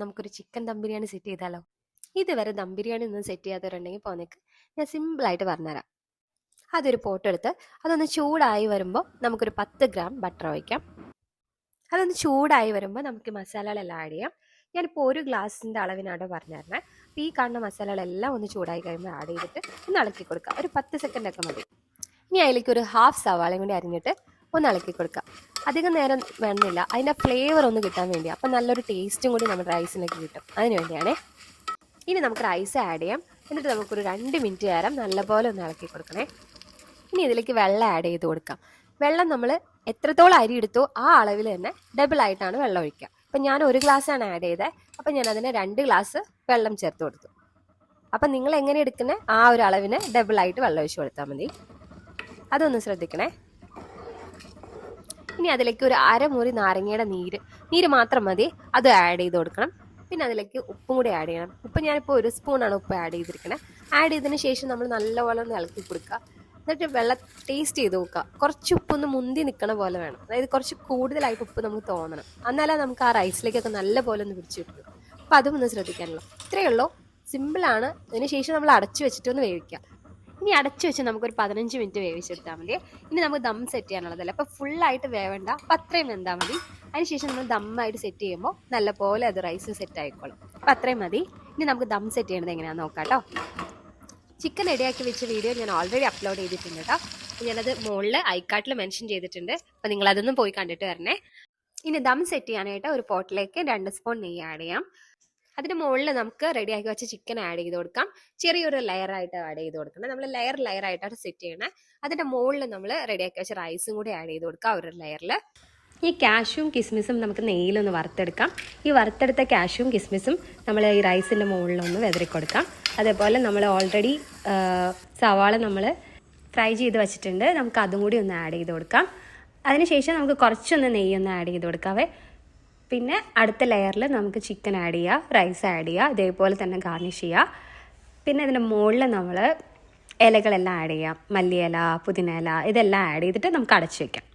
നമുക്കൊരു chicken dum biryani set ചെയ്താലോ? ഇതുവരെ ദം ബിരിയാണി ഒന്നും സെറ്റ് ചെയ്യാത്തവരുണ്ടെങ്കിൽ പോന്നേക്ക് ഞാൻ സിമ്പിളായിട്ട് പറഞ്ഞുതരാം. അതൊരു പോട്ടെടുത്ത് അതൊന്ന് ചൂടായി വരുമ്പോൾ നമുക്കൊരു 10 ഗ്രാം ബട്ടർ ഒഴിക്കാം. അതൊന്ന് ചൂടായി വരുമ്പോൾ നമുക്ക് മസാലകളെല്ലാം ആഡ് ചെയ്യാം. ഞാനിപ്പോൾ ഒരു ഗ്ലാസിൻ്റെ അളവിനാണ് പറഞ്ഞു തരണേ. അപ്പോൾ ഈ കാണുന്ന മസാലകളെല്ലാം ഒന്ന് ചൂടായി കഴിയുമ്പോൾ ആഡ് ചെയ്തിട്ട് ഒന്ന് ഇളക്കി കൊടുക്കുക. ഒരു 10 സെക്കൻഡൊക്കെ മതി. ഇനി അതിലേക്ക് ഒരു ഹാഫ് സവാളയും കൂടി അരിഞ്ഞിട്ട് ഒന്ന് ഇളക്കി കൊടുക്കുക. അധികം നേരം വേണമെന്നില്ല, അതിൻ്റെ ഫ്ലേവർ ഒന്ന് കിട്ടാൻ വേണ്ടിയാണ്. അപ്പം നല്ലൊരു ടേസ്റ്റും കൂടി നമ്മുടെ റൈസിലേക്ക് കിട്ടും, അതിന് വേണ്ടിയാണേ. ഇനി നമുക്ക് റൈസ് ആഡ് ചെയ്യാം. എന്നിട്ട് നമുക്കൊരു 2 മിനിറ്റ് നേരം നല്ലപോലെ ഒന്ന് ഇളക്കി കൊടുക്കണേ. ഇനി ഇതിലേക്ക് വെള്ളം ആഡ് ചെയ്ത് കൊടുക്കാം. വെള്ളം നമ്മൾ എത്രത്തോളം അരി എടുത്തോ ആ അളവിൽ തന്നെ ഡബിൾ ആയിട്ടാണ് വെള്ളം ഒഴിക്കുക. അപ്പം ഞാൻ 1 ഗ്ലാസ്സാണ് ആഡ് ചെയ്തത്. അപ്പം ഞാൻ അതിന് 2 ഗ്ലാസ് വെള്ളം ചേർത്ത് കൊടുത്തു. അപ്പം നിങ്ങൾ എങ്ങനെ എടുക്കുന്നത് ആ ഒരു അളവിന് ഡബിളായിട്ട് വെള്ളം ഒഴിച്ച് കൊടുത്താൽ മതി. അതൊന്ന് ശ്രദ്ധിക്കണേ. ഇനി അതിലേക്ക് ഒരു അരമുറി നാരങ്ങയുടെ നീര് മാത്രം മതി, അത് ആഡ് ചെയ്ത് കൊടുക്കണം. പിന്നെ അതിലേക്ക് ഉപ്പും കൂടി ആഡ് ചെയ്യണം. ഉപ്പ് ഞാനിപ്പോൾ 1 സ്പൂണാണ് ഉപ്പ് ആഡ് ചെയ്തിരിക്കുന്നത്. ആഡ് ചെയ്തതിന് ശേഷം നമ്മൾ നല്ലപോലെ ഒന്ന് ഇളക്കി കൊടുക്കുക. എന്നിട്ട് വെള്ളം ടേസ്റ്റ് ചെയ്ത് നോക്കുക. കുറച്ച് ഉപ്പൊന്ന് മുന്തി നിൽക്കണ പോലെ വേണം, അതായത് കുറച്ച് കൂടുതലായിട്ട് ഉപ്പ് നമുക്ക് തോന്നണം. എന്നാലേ നമുക്ക് ആ റൈസിലേക്കൊക്കെ നല്ല പോലെ ഒന്ന് പിടിച്ചു കിട്ടും. അപ്പോൾ അതും ഒന്ന് ശ്രദ്ധിക്കാനുള്ളൂ. ഇത്രയേ ഉള്ളൂ, സിമ്പിളാണ്. അതിന് ശേഷം നമ്മൾ അടച്ചു വെച്ചിട്ടൊന്ന് വേവിക്കാം. ഇനി അടച്ചു വെച്ച് നമുക്കൊരു 15 മിനിറ്റ് വേവിച്ചെടുത്താൽ മതി. ഇനി നമുക്ക് ദം സെറ്റ് ചെയ്യാനുള്ളതല്ല, അപ്പോൾ ഫുള്ളായിട്ട് വേവേണ്ട, അപ്പം അത്രയും വെന്താൽ മതി. അതിനുശേഷം നമ്മൾ ദമ്മായിട്ട് സെറ്റ് ചെയ്യുമ്പോൾ നല്ല പോലെ അത് റൈസ് സെറ്റ് ആയിക്കോളും. അപ്പം അത്രയും മതി. ഇനി നമുക്ക് ദം സെറ്റ് ചെയ്യണത് എങ്ങനെയാണെന്ന് നോക്കാം കേട്ടോ. ചിക്കൻ റെഡിയാക്കി വെച്ച വീഡിയോ ഞാൻ ഓൾറെഡി അപ്ലോഡ് ചെയ്തിട്ടുണ്ട് കേട്ടോ. ഞാനത് മുകളിൽ ഐക്കാർട്ടിൽ മെൻഷൻ ചെയ്തിട്ടുണ്ട്. അപ്പോൾ നിങ്ങളതൊന്നും പോയി കണ്ടിട്ട് വരണേ. ഇനി ദം സെറ്റ് ചെയ്യാനായിട്ട് ഒരു പോട്ടിലേക്ക് 2 സ്പൂൺ നെയ്യ് ആഡ് ചെയ്യാം. അതിന് മുകളിൽ നമുക്ക് റെഡിയാക്കി വെച്ച ചിക്കൻ ആഡ് ചെയ്ത് കൊടുക്കാം. ചെറിയൊരു ലെയറായിട്ട് ആഡ് ചെയ്ത് കൊടുക്കണം. നമ്മൾ ലെയറായിട്ടാണ് സെറ്റ് ചെയ്യണേ. അതിൻ്റെ മുകളിൽ നമ്മൾ റെഡിയാക്കി വെച്ച റൈസും കൂടി ആഡ് ചെയ്ത് കൊടുക്കാം ഒരു ലെയറിൽ. ഈ കാഷ്യൂം കിസ്മിസും നമുക്ക് നെയ്യിലൊന്ന് വറുത്തെടുക്കാം. ഈ വറുത്തെടുത്ത കാഷ്യൂം കിസ്മിസും നമ്മൾ ഈ റൈസിൻ്റെ മുകളിലൊന്ന് വെതറി കൊടുക്കാം. അതേപോലെ നമ്മൾ ഓൾറെഡി സവാള നമ്മൾ ഫ്രൈ ചെയ്ത് വെച്ചിട്ടുണ്ട്, നമുക്ക് അതും കൂടി ഒന്ന് ആഡ് ചെയ്ത് കൊടുക്കാം. അതിനുശേഷം നമുക്ക് കുറച്ചൊന്ന് നെയ്യൊന്ന് ആഡ് ചെയ്ത് കൊടുക്കാവേ. പിന്നെ അടുത്ത ലെയറിൽ നമുക്ക് ചിക്കൻ ആഡ് ചെയ്യുക, റൈസ് ആഡ് ചെയ്യുക, ഇതേപോലെ തന്നെ ഗാർണിഷ് ചെയ്യുക. പിന്നെ ഇതിൻ്റെ മുകളിൽ നമ്മൾ ഇലകളെല്ലാം ആഡ് ചെയ്യാം. മല്ലിയില, പുതിന ഇല, ഇതെല്ലാം ആഡ് ചെയ്തിട്ട് നമുക്ക് അടച്ചു വയ്ക്കാം.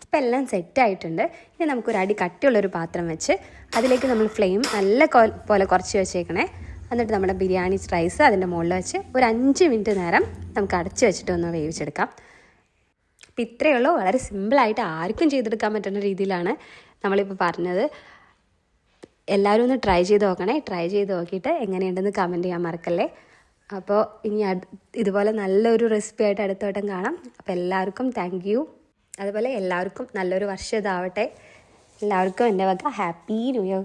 ഇപ്പം എല്ലാം സെറ്റായിട്ടുണ്ട്. ഇനി നമുക്കൊരു അടി കട്ടിയുള്ളൊരു പാത്രം വെച്ച് അതിലേക്ക് നമ്മൾ ഫ്ലെയിം നല്ല പോലെ കുറച്ച് വെച്ചേക്കണേ. എന്നിട്ട് നമ്മുടെ ബിരിയാണി റൈസ് അതിൻ്റെ മുകളിൽ വെച്ച് ഒരു 5 മിനിറ്റ് നേരം നമുക്ക് അടച്ച് വെച്ചിട്ട് ഒന്ന് വേവിച്ചെടുക്കാം. അപ്പം ഇത്രയേ ഉള്ളൂ. വളരെ സിമ്പിളായിട്ട് ആർക്കും ചെയ്തെടുക്കാൻ പറ്റുന്ന രീതിയിലാണ് നമ്മളിപ്പോൾ പറഞ്ഞത്. എല്ലാവരും ഒന്ന് ട്രൈ ചെയ്ത് നോക്കണേ. ട്രൈ ചെയ്ത് നോക്കിയിട്ട് എങ്ങനെയുണ്ടെന്ന് കമൻറ്റ് ചെയ്യാൻ മറക്കല്ലേ. അപ്പോൾ ഇനി ഇതുപോലെ നല്ലൊരു റെസിപ്പി ആയിട്ട് അടുത്ത വട്ടം കാണാം. അപ്പോൾ എല്ലാവർക്കും താങ്ക് യു. അതുപോലെ എല്ലാവർക്കും നല്ലൊരു വർഷം ഇതാവട്ടെ. എല്ലാവർക്കും എൻ്റെ വക ഹാപ്പി ന്യൂ ഇയർ.